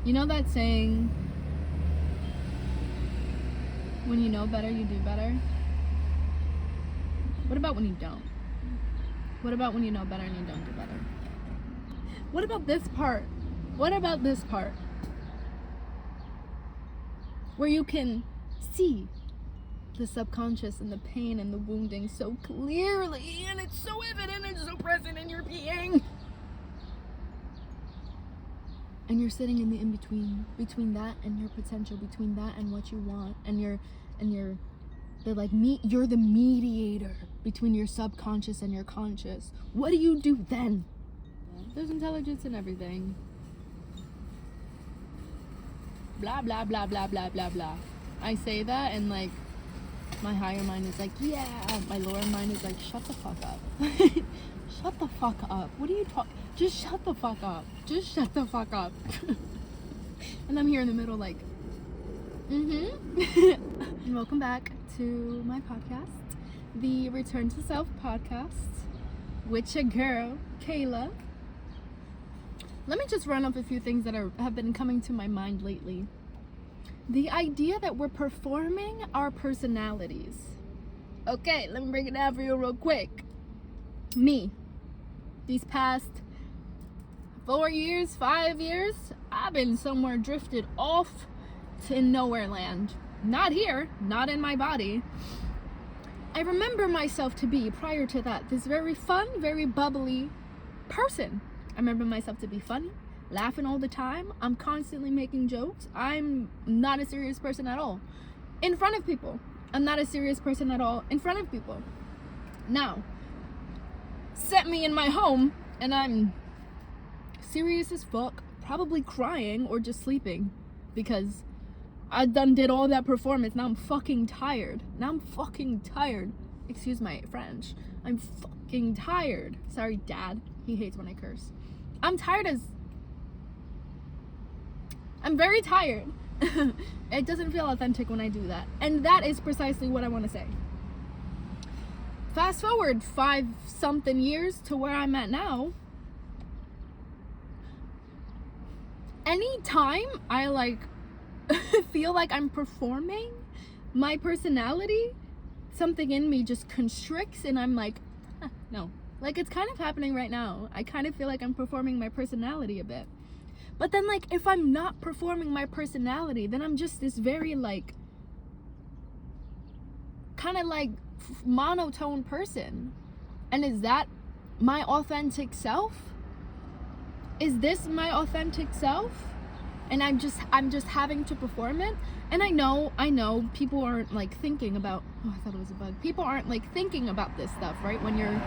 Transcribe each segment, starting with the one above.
You know that saying, when you know better, you do better? What about when you don't? What about when you know better and you don't do better? What about this part? What about this part? Where you can see the subconscious and the pain and the wounding so clearly, and it's so evident and so present in your being. And you're sitting in the in-between, between that and your potential, between that and what you want, you're the mediator between your subconscious and your conscious. What do you do then? There's intelligence in everything. Blah, blah, blah, blah, blah, blah, blah. I say that and like, my higher mind is like, yeah. My lower mind is like, shut the fuck up. Shut the fuck up. What are you talking? Just shut the fuck up. Just shut the fuck up. And I'm here in the middle like, Welcome back to my podcast, the Return to Self podcast, with your girl, Kayla. Let me just run off a few things that have been coming to my mind lately. The idea that we're performing our personalities. Okay, let me break it down for you real quick. Me, these past 4 years, 5 years, I've been somewhere drifted off to nowhere land. Not here, not in my body. I remember myself to be, prior to that, this very fun, very bubbly person. I remember myself to be funny, laughing all the time. I'm constantly making jokes. I'm not a serious person at all in front of people. I'm not a serious person at all in front of people. Now, set me in my home and I'm serious as fuck, probably crying or just sleeping because I did all that performance. Now I'm fucking tired. Excuse my French. I'm fucking tired. Sorry, Dad. He hates when I curse. I'm very tired. It doesn't feel authentic when I do that. And that is precisely what I want to say. Fast forward 5-something years to where I'm at now. Anytime I feel like I'm performing my personality, something in me just constricts and I'm like, no. Like, it's kind of happening right now. I kind of feel like I'm performing my personality a bit. But then, like, if I'm not performing my personality, then I'm just this very, like, kind of, like, monotone person. And is that my authentic self? Is this my authentic self? And I'm just having to perform it? And I know people aren't, like, thinking about, oh, I thought it was a bug. People aren't, like, thinking about this stuff, right? When you're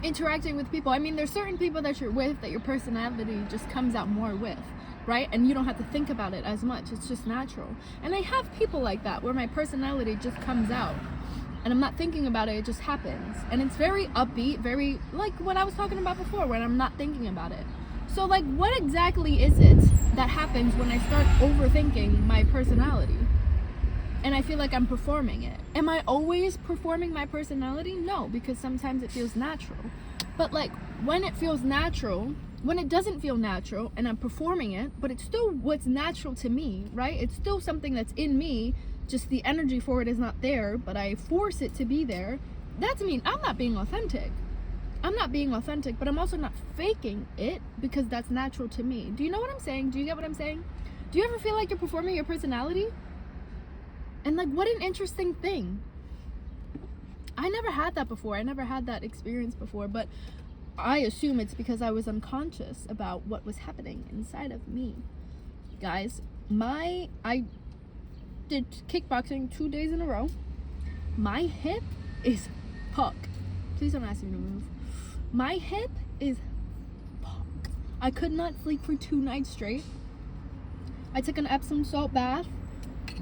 interacting with people. I mean, there's certain people that you're with that your personality just comes out more with, right? And you don't have to think about it as much. It's just natural. And I have people like that where my personality just comes out and I'm not thinking about it, it just happens. And it's very upbeat, very like what I was talking about before, when I'm not thinking about it. So, like, what exactly is it that happens when I start overthinking my personality? And I feel like I'm performing it. Am I always performing my personality? No, because sometimes it feels natural. But, like, when it feels natural, when it doesn't feel natural and I'm performing it, but it's still what's natural to me, right? It's still something that's in me, just the energy for it is not there, but I force it to be there. That to me, I'm not being authentic. I'm not being authentic, but I'm also not faking it because that's natural to me. Do you know what I'm saying? Do you get what I'm saying? Do you ever feel like you're performing your personality? And, like, what an interesting thing. I never had that before. I never had that experience before, but I assume it's because I was unconscious about what was happening inside of me. Guys, I did kickboxing 2 days in a row. My hip is fucked. Please don't ask me to move. My hip is fucked. I could not sleep for 2 nights straight. I took an Epsom salt bath.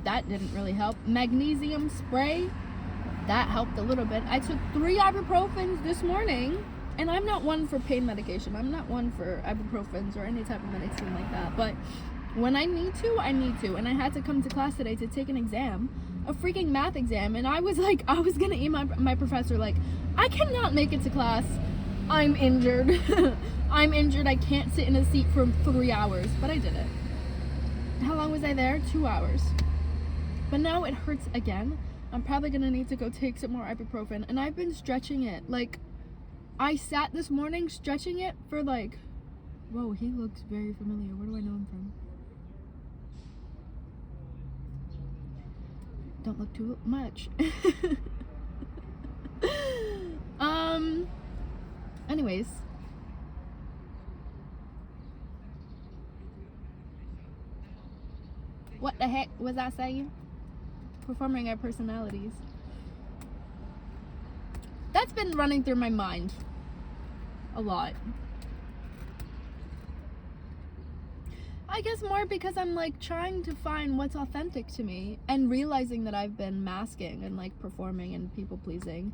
That didn't really help. Magnesium spray, that helped a little bit. I took 3 ibuprofens this morning, and I'm not one for pain medication. I'm not one for ibuprofens or any type of medicine like that. But when I need to, I need to. And I had to come to class today to take an exam, a freaking math exam. And I was like, I was gonna email my professor, like, I cannot make it to class. I'm injured. I'm injured. I can't sit in a seat for 3 hours. But I did it. How long was I there? 2 hours. But now it hurts again. I'm probably gonna need to go take some more ibuprofen. And I've been stretching it. Like, I sat this morning stretching it for like, whoa, he looks very familiar. Where do I know him from? Don't look too much. Anyways. What the heck was I saying? Performing our personalities. That's been running through my mind a lot. I guess more because I'm like trying to find what's authentic to me and realizing that I've been masking and like performing and people pleasing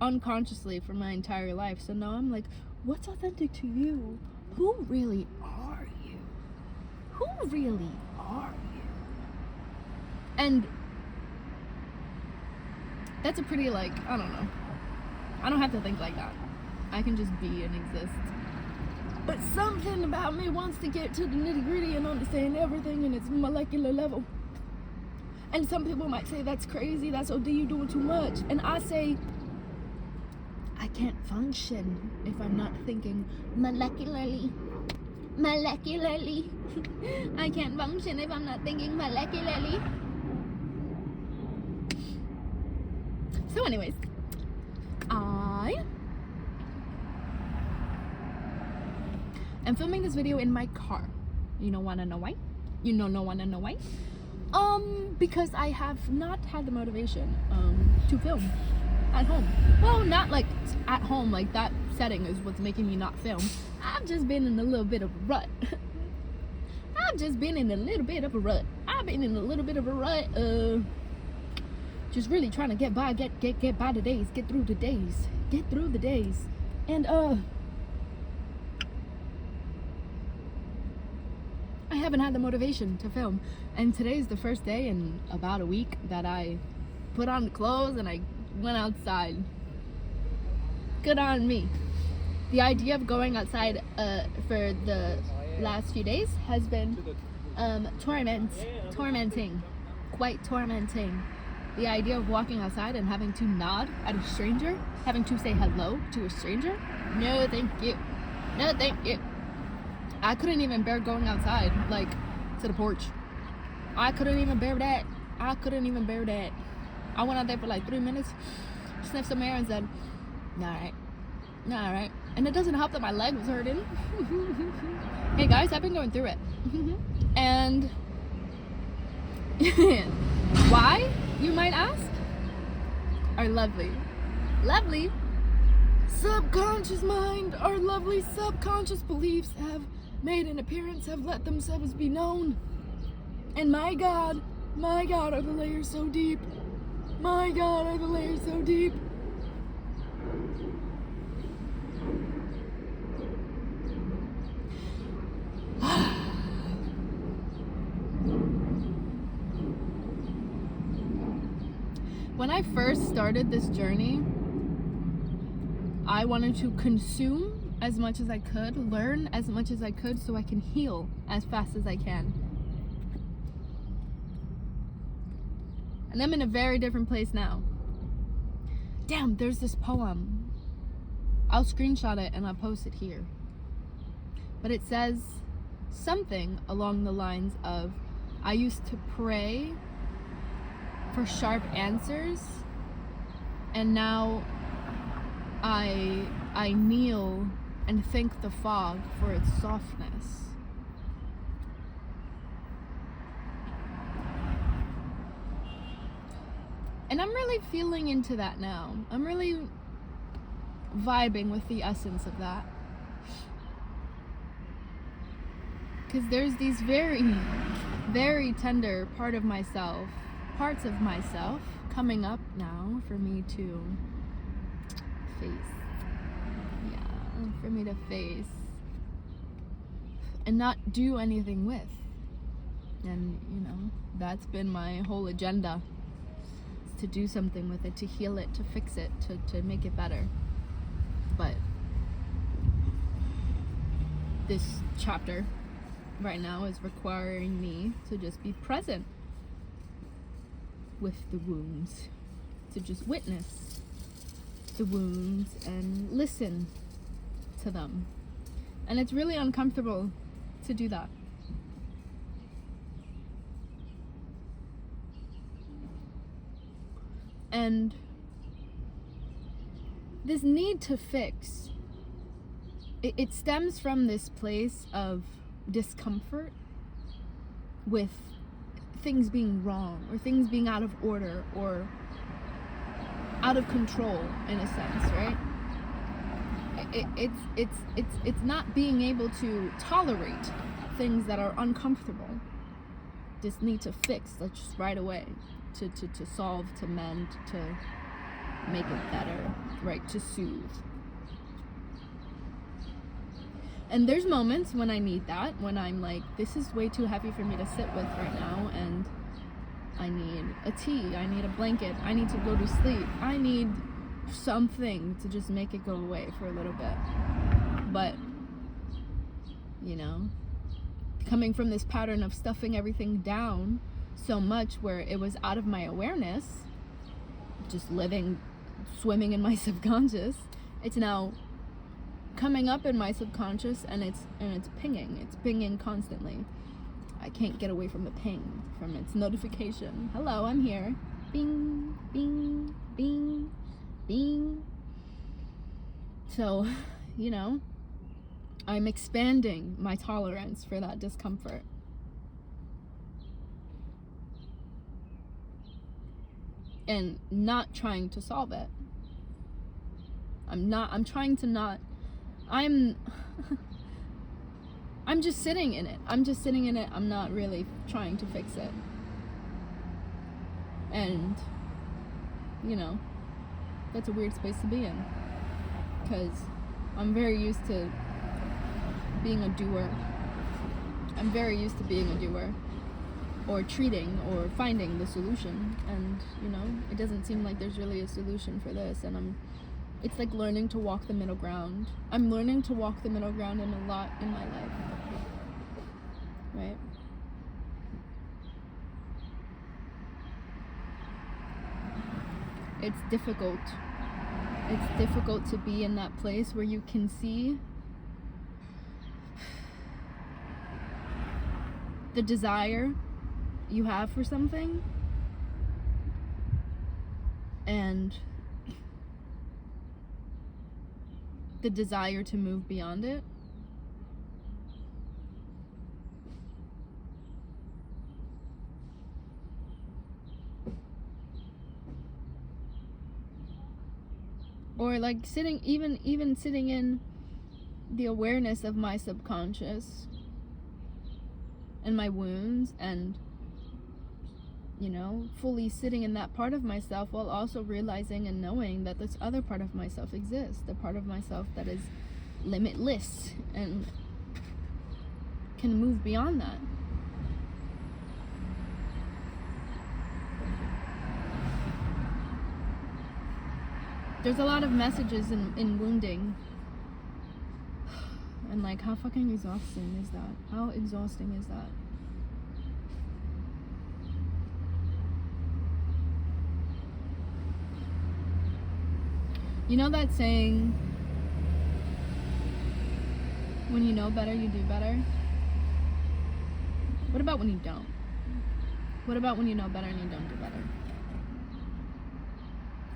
unconsciously for my entire life. So now I'm like, what's authentic to you? Who really are you? Who really are you? And that's a pretty like, I don't know. I don't have to think like that. I can just be and exist. But something about me wants to get to the nitty-gritty and understand everything in its molecular level. And some people might say that's crazy, that's OD, you doing too much. And I say, I can't function if I'm not thinking molecularly. Molecularly. I can't function if I'm not thinking molecularly. So anyways, I am filming this video in my car. You don't wanna know why? You don't wanna know why? Because I have not had the motivation to film at home. Well, not like at home, like that setting is what's making me not film. I've just been in a little bit of a rut. I've been in a little bit of a rut. Just really trying to get by, get by the days, get through the days. And I haven't had the motivation to film. And today's the first day in about a week that I put on the clothes and I went outside. Good on me. The idea of going outside for the last few days has been tormenting. Quite tormenting. The idea of walking outside and having to nod at a stranger, having to say hello to a stranger, no thank you. No thank you. I couldn't even bear going outside, like, to the porch. I couldn't even bear that. I went out there for like 3 minutes, sniffed some air and said, alright. And it doesn't help that my leg was hurting. Hey guys, I've been going through it. And why, you might ask? Our lovely subconscious mind, our lovely subconscious beliefs have made an appearance, have let themselves be known. And my God, are the layers so deep. When I first started this journey, I wanted to consume as much as I could, learn as much as I could so I can heal as fast as I can. And I'm in a very different place now. Damn, there's this poem. I'll screenshot it and I'll post it here. But it says something along the lines of, I used to pray for sharp answers, and now I kneel and thank the fog for its softness. And I'm really feeling into that now. I'm really vibing with the essence of that. Because there's these very, very tender parts of myself coming up now for me to face. Yeah, for me to face and not do anything with. And, you know, that's been my whole agenda. To do something with it, to heal it, to fix it, to make it better. But this chapter right now is requiring me to just be present with the wounds, to just witness the wounds and listen to them. And it's really uncomfortable to do that. And this need to fix, it stems from this place of discomfort with things being wrong, or things being out of order, or out of control, in a sense, right? It's not being able to tolerate things that are uncomfortable. Just need to fix, like, just right away, to solve, to mend, to make it better, right? To soothe. And there's moments when I need that, when I'm like, this is way too heavy for me to sit with right now, and I need a tea, I need a blanket, I need to go to sleep, I need something to just make it go away for a little bit. But, you know, coming from this pattern of stuffing everything down so much where it was out of my awareness, just living, swimming in my subconscious, it's now coming up in my subconscious, and it's pinging constantly. I can't get away from the ping, from its notification. Hello, I'm here. Bing, bing, bing, bing. So, you know, I'm expanding my tolerance for that discomfort. And not trying to solve it. I'm just sitting in it. I'm not really trying to fix it. And, you know, that's a weird space to be in. Because I'm very used to being a doer. Or treating, or finding the solution. And, you know, it doesn't seem like there's really a solution for this. And it's like learning to walk the middle ground. I'm learning to walk the middle ground in a lot in my life. Right? It's difficult. It's difficult to be in that place where you can see the desire you have for something, and the desire to move beyond it. Or like even sitting in the awareness of my subconscious and my wounds, and, you know, fully sitting in that part of myself, while also realizing and knowing that this other part of myself exists, the part of myself that is limitless and can move beyond that. There's a lot of messages in wounding. And like, how fucking exhausting is that? How exhausting is that? You know that saying, when you know better, you do better? What about when you don't? What about when you know better and you don't do better?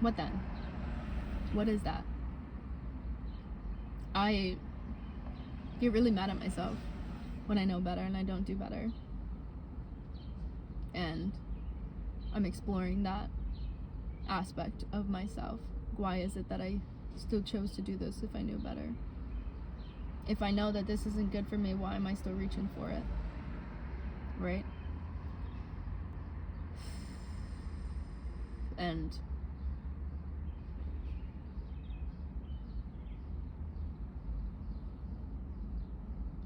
What then? What is that? I get really mad at myself when I know better and I don't do better. And I'm exploring that aspect of myself. Why is it that I still chose to do this if I knew better? If I know that this isn't good for me, why am I still reaching for it? Right? And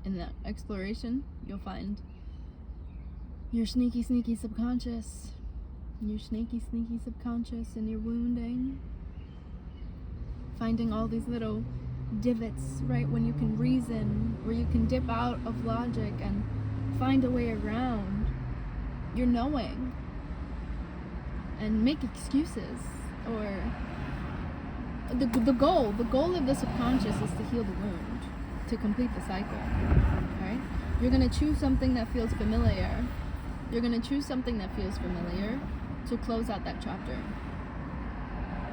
in that exploration, you'll find your sneaky subconscious. Your sneaky subconscious and your wounding. Finding all these little divots, right, when you can reason, where you can dip out of logic and find a way around your knowing and make excuses. Or the goal of the subconscious is to heal the wound, to complete the cycle, right? You're going to choose something that feels familiar. You're going to choose something that feels familiar to close out that chapter.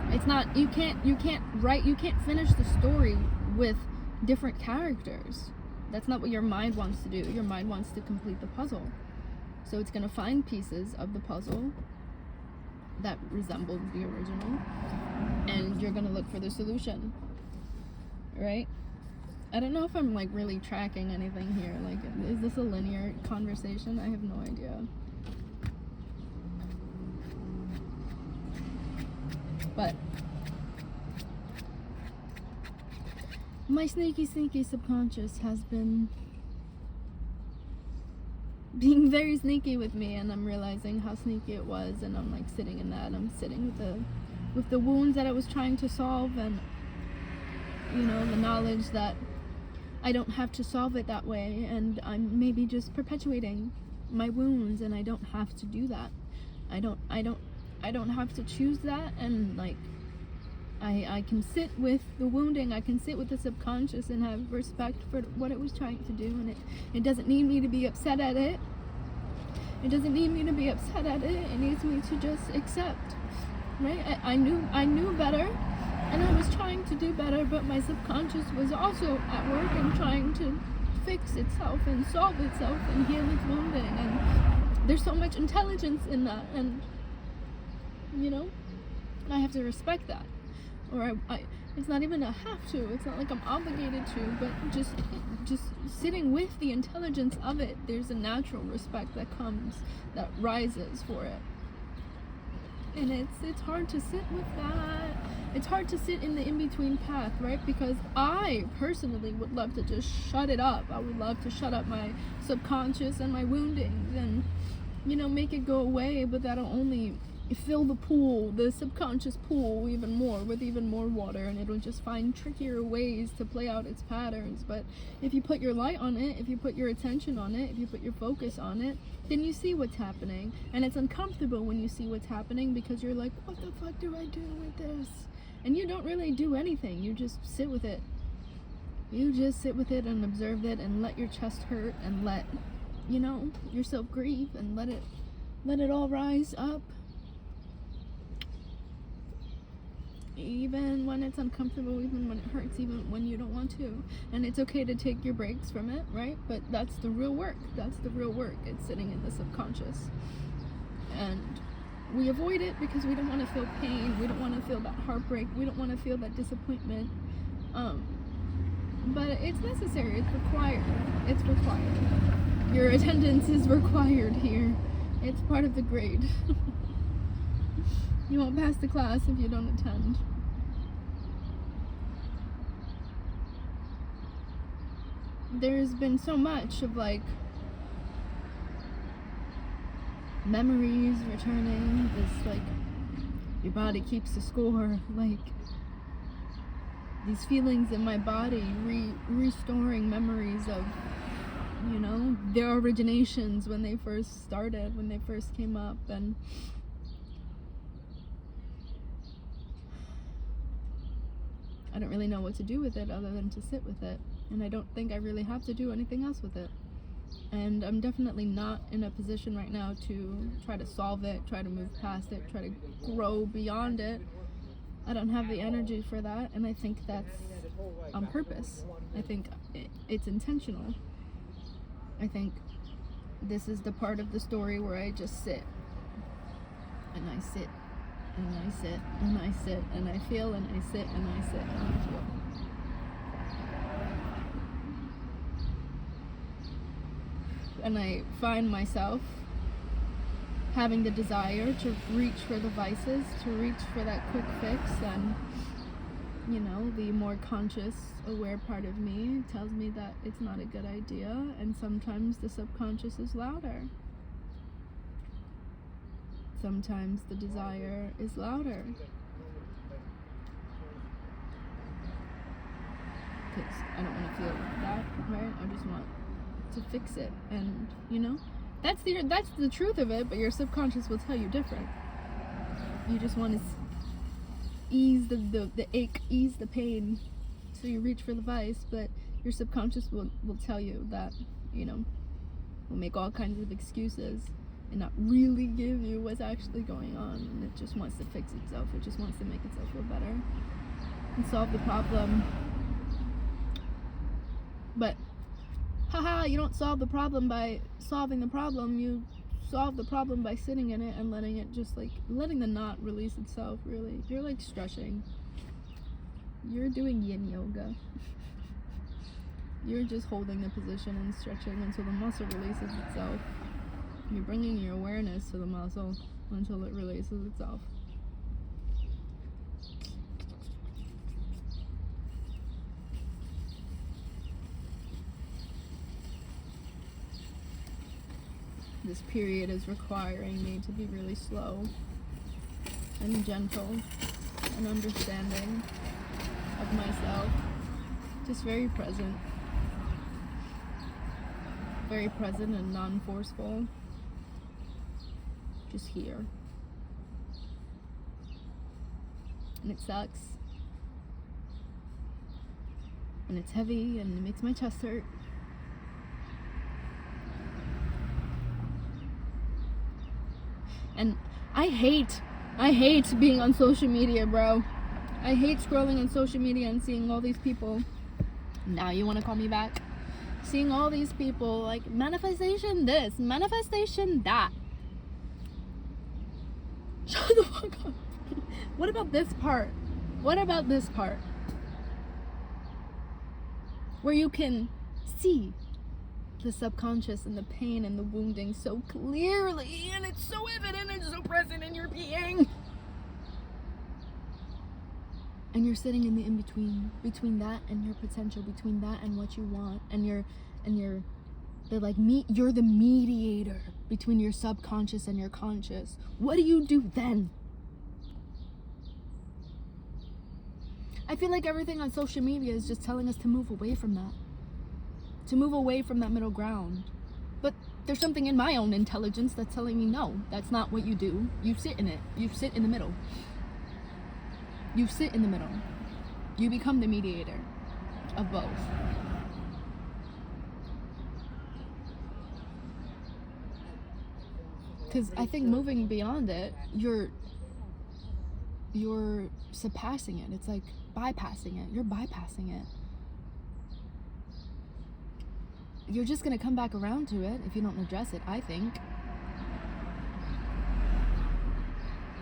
It's not, you can't finish the story with different characters. That's not what your mind wants to do. Your mind wants to complete the puzzle. So it's going to find pieces of the puzzle that resemble the original, and you're going to look for the solution, right? I don't know if I'm like really tracking anything here. Like, is this a linear conversation? I have no idea. But my sneaky subconscious has been being very sneaky with me, and I'm realizing how sneaky it was, and I'm like sitting in that. I'm sitting with the wounds that I was trying to solve, and the knowledge that I don't have to solve it that way, and I'm maybe just perpetuating my wounds, and I don't have to do that. I don't have to choose that, and like I can sit with the wounding, I can sit with the subconscious and have respect for what it was trying to do, and it doesn't need me to be upset at it. It doesn't need me to be upset at it. It needs me to just accept, right? I knew better, and I was trying to do better, but my subconscious was also at work and trying to fix itself and solve itself and heal its wounding, and there's so much intelligence in that, and I have to respect that. Or it's not even a have to. It's not like I'm obligated to, but just sitting with the intelligence of it, there's a natural respect that comes, that rises for it. And it's hard to sit with that. It's hard to sit in the in-between path, right? Because I personally would love to just shut it up. I would love to shut up my subconscious and my woundings and, make it go away, but that'll only fill the subconscious pool even more with even more water, and it'll just find trickier ways to play out its patterns. But if you put your light on it, if you put your attention on it, if you put your focus on it, then you see what's happening. And it's uncomfortable when you see what's happening, because you're like, what the fuck do I do with this? And you don't really do anything. You just sit with it. You just sit with it and observe it, and let your chest hurt, and let yourself grieve, and let it all rise up. Even when it's uncomfortable, even when it hurts, even when you don't want to. And it's okay to take your breaks from it, right? But that's the real work. That's the real work. It's sitting in the subconscious. And we avoid it because we don't want to feel pain. We don't want to feel that heartbreak. We don't want to feel that disappointment. But it's necessary. It's required. It's required. Your attendance is required here. It's part of the grade. You won't pass the class if you don't attend. There's been so much of like memories returning, this like your body keeps the score, like these feelings in my body restoring memories of their originations when they first started, when they first came up. And I don't really know what to do with it other than to sit with it. And I don't think I really have to do anything else with it. And I'm definitely not in a position right now to try to solve it, try to move past it, try to grow beyond it. I don't have the energy for that, and I think that's on purpose. I think it's intentional. I think this is the part of the story where I just sit. And I sit. And I sit, and I sit, and I feel, and I sit, and I sit, and I feel. And I find myself having the desire to reach for the vices, to reach for that quick fix, and the more conscious, aware part of me tells me that it's not a good idea, and sometimes the subconscious is louder. Sometimes the desire is louder. Because I don't want to feel that, right? I just want fix it. And that's the truth of it, but your subconscious will tell you different. You just want to ease the ache, ease the pain, so you reach for the vice, but your subconscious will tell you that, will make all kinds of excuses and not really give you what's actually going on, and it just wants to fix itself. It just wants to make itself feel better and solve the problem. But haha, you don't solve the problem by solving the problem. You solve the problem by sitting in it and letting it just letting the knot release itself. Really, you're like stretching. You're doing yin yoga. You're just holding the position and stretching until the muscle releases itself. You're bringing your awareness to the muscle until it releases itself. This period is requiring me to be really slow and gentle and understanding of myself. Just very present. Very present and non-forceful. Just here. And it sucks. And it's heavy and it makes my chest hurt. And I hate being on social media, bro. I hate scrolling on social media and seeing all these people. Now you want to call me back? Seeing all these people like manifestation this, manifestation that. Shut the fuck up. What about this part? What about this part? Where you can see the subconscious and the pain and the wounding so clearly, and it's so evident and so present in your being. And you're sitting in the in-between, between that and your potential, between that and what you want, and you're the mediator between your subconscious and your conscious. What do you do then? I feel like everything on social media is just telling us to move away from that. To move away from that middle ground. But there's something in my own intelligence that's telling me, no, that's not what you do. You sit in it. You sit in the middle. You sit in the middle. You become the mediator of both. Because I think moving beyond it, you're surpassing it. It's like bypassing it. You're bypassing it. You're just going to come back around to it if you don't address it, I think.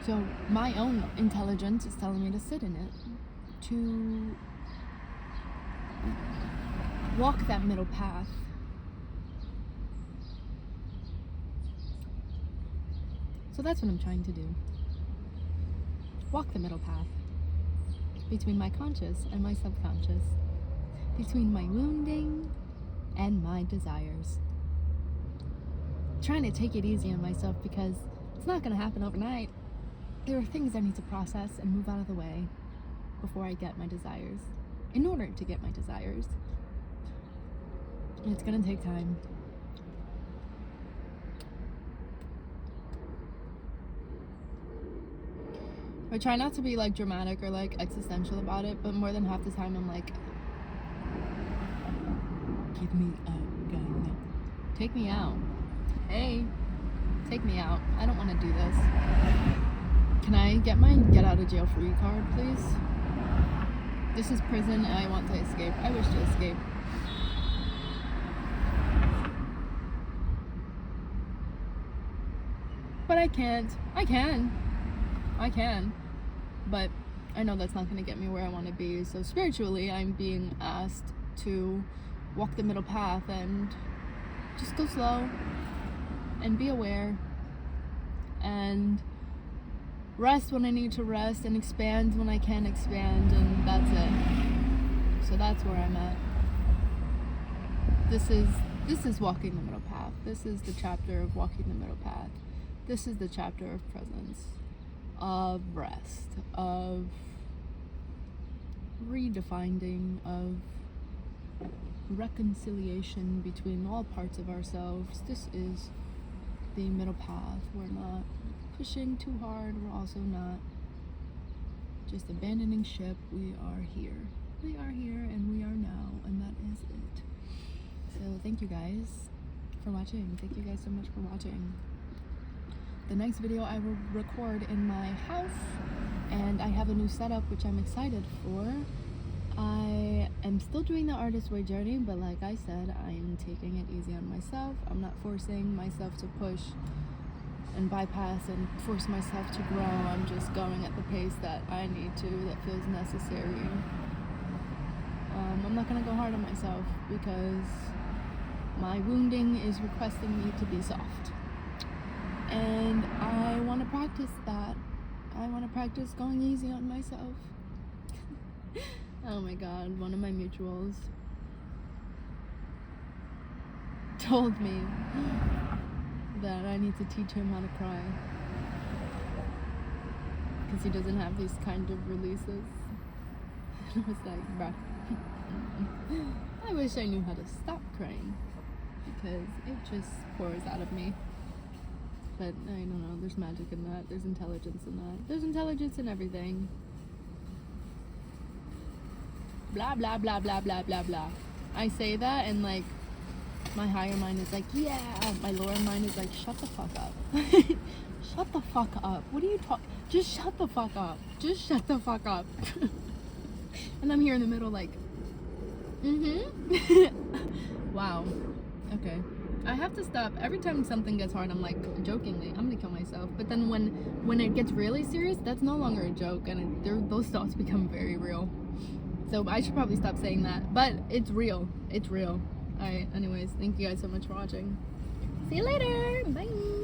So my own intelligence is telling me to sit in it, to walk that middle path. So that's what I'm trying to do. Walk the middle path between my conscious and my subconscious, between my wounding and my desires. Trying to take it easy on myself because it's not going to happen overnight. There are things I need to process and move out of the way before I get my desires, in order to get my desires. And it's going to take time. I try not to be like dramatic or like existential about it, but more than half the time I'm like, give me a gun. Take me out. Hey, take me out. I don't want to do this. Can I get my get out of jail free card, please? This is prison and I want to escape. I wish to escape. But I can't. I can. But I know that's not going to get me where I want to be. So spiritually, I'm being asked to walk the middle path and just go slow and be aware and rest when I need to rest and expand when I can expand, and that's it. So that's where I'm at. This is walking the middle path. This is the chapter of walking the middle path. This is the chapter of presence, of rest, of redefining, of reconciliation between all parts of ourselves. This is the middle path. We're not pushing too hard, we're also not just abandoning ship. We are here. We are here and we are now, and that is it. So thank you guys for watching. Thank you guys so much for watching. The next video I will record in my house, and I have a new setup which I'm excited for. I am still doing the artist way journey, but like I said, I am taking it easy on myself. I'm not forcing myself to push and bypass and force myself to grow. I'm just going at the pace that I need to, that feels necessary. I'm not gonna go hard on myself because my wounding is requesting me to be soft. And I want to practice that. I want to practice going easy on myself. Oh my god, one of my mutuals told me that I need to teach him how to cry because he doesn't have these kind of releases. And I was like, bruh, I wish I knew how to stop crying because it just pours out of me. But I don't know, there's magic in that, there's intelligence in that. There's intelligence in everything. Blah, blah, blah, blah, blah, blah, blah. I say that and like, my higher mind is like, yeah. My lower mind is like, shut the fuck up. Shut the fuck up. What are you talking? Just shut the fuck up. Just shut the fuck up. And I'm here in the middle like, wow. Okay. I have to stop. Every time something gets hard, I'm like, jokingly, I'm gonna kill myself. But then when it gets really serious, that's no longer a joke, and those thoughts become very real. So I should probably stop saying that. But it's real. It's real. Alright, anyways, thank you guys so much for watching. See you later. Bye.